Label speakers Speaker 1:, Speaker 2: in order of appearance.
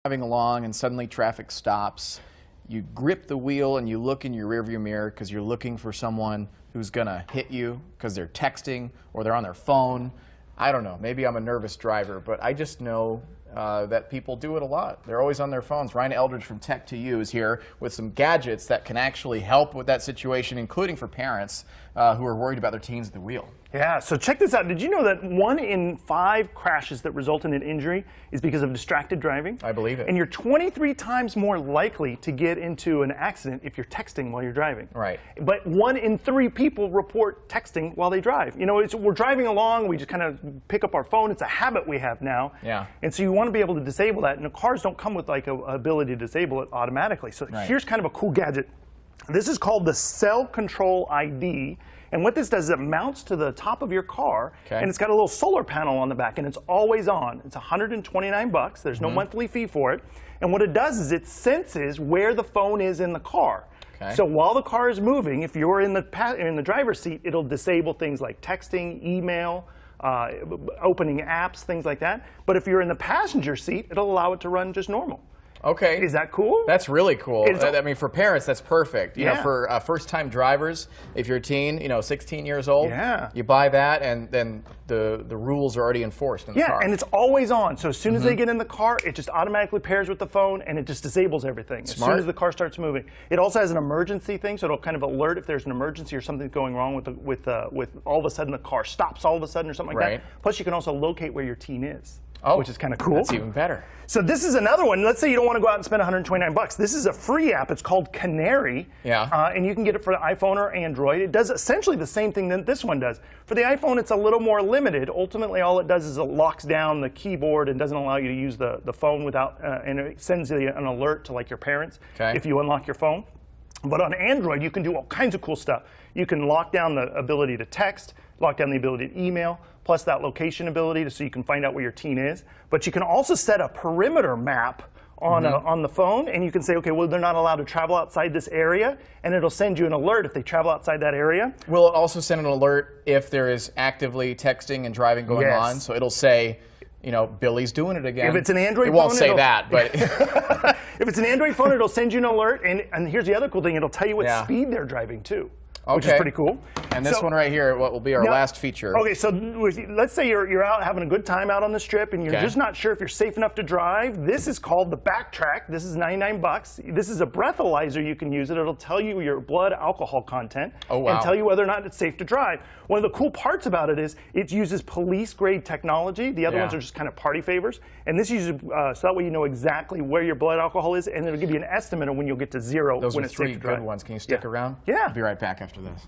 Speaker 1: driving along and suddenly traffic stops. You grip the wheel and you look in your rearview mirror because you're looking for someone who's going to hit you because they're texting or they're on their phone. I don't know. Maybe I'm a nervous driver, but I just know that people do it a lot. They're always on their phones. Ryan Eldridge from Tech2U is here with some gadgets that can actually help with that situation, including for parents who are worried about their teens at the wheel.
Speaker 2: Yeah, so check this out. Did you know that 1 in 5 crashes that result in an injury is because of distracted driving?
Speaker 1: I believe it.
Speaker 2: And you're 23 times more likely to get into an accident if you're texting while you're driving.
Speaker 1: Right.
Speaker 2: But 1 in 3 people report texting while they drive. You know, we're driving along, we just kind of pick up our phone. It's a habit we have now.
Speaker 1: Yeah.
Speaker 2: And so you want to be able to disable that. And the cars don't come with like an ability to disable it automatically. So here's kind of a cool gadget. This is called the SelfControl ID. And what this does is it mounts to the top of your car, and it's got a little solar panel on the back, and it's always on. It's $129. There's no monthly fee for it. And what it does is it senses where the phone is in the car. So while the car is moving, if you're in the driver's seat, it'll disable things like texting, email, opening apps, things like that. But if you're in the passenger seat, it'll allow it to run just normal.
Speaker 1: Okay.
Speaker 2: Is that cool?
Speaker 1: That's really cool. I mean, for parents, that's perfect. You know, for first-time drivers, if you're a teen, 16 years old, you buy that, and then the rules are already enforced in the car.
Speaker 2: Yeah, and it's always on. So as soon as they get in the car, it just automatically pairs with the phone, and it just disables everything as soon as the car starts moving. It also has an emergency thing, so it'll kind of alert if there's an emergency or something's going wrong with all of a sudden the car stops all of a sudden or something like that. Plus, you can also locate where your teen is. Which is kind of cool.
Speaker 1: That's even better.
Speaker 2: So this is another one. Let's say you don't want to go out and spend $129. This is a free app. It's called Canary. And you can get it for the iPhone or Android. It does essentially the same thing that this one does. For the iPhone, it's a little more limited. Ultimately, all it does is it locks down the keyboard and doesn't allow you to use the phone without, and it sends you an alert to like your parents if you unlock your phone. But on Android, you can do all kinds of cool stuff. You can lock down the ability to text, lock down the ability to email, plus that location ability so you can find out where your teen is. But you can also set a perimeter map on the phone, and you can say, okay, well, they're not allowed to travel outside this area, and it'll send you an alert if they travel outside that area.
Speaker 1: Will it also send an alert if there is actively texting and driving going on? So it'll say, Billy's doing it again.
Speaker 2: If it's an Android phone,
Speaker 1: it won't say that, but
Speaker 2: if it's an Android phone, it'll send you an alert, and here's the other cool thing: it'll tell you what speed they're driving too. Which is pretty cool.
Speaker 1: And this one right here, what will be our last feature.
Speaker 2: Okay, so let's say you're out having a good time out on the strip, and you're just not sure if you're safe enough to drive. This is called the Backtrack. This is $99. This is a breathalyzer. You can use it. It'll tell you your blood alcohol content and tell you whether or not it's safe to drive. One of the cool parts about it is it uses police-grade technology. The other ones are just kind of party favors. And this uses so that way you know exactly where your blood alcohol is, and it'll give you an estimate of when you'll get to 0 when it's safe to drive.
Speaker 1: Those are 3 good ones. Can you stick around?
Speaker 2: Yeah.
Speaker 1: I'll be right back after this.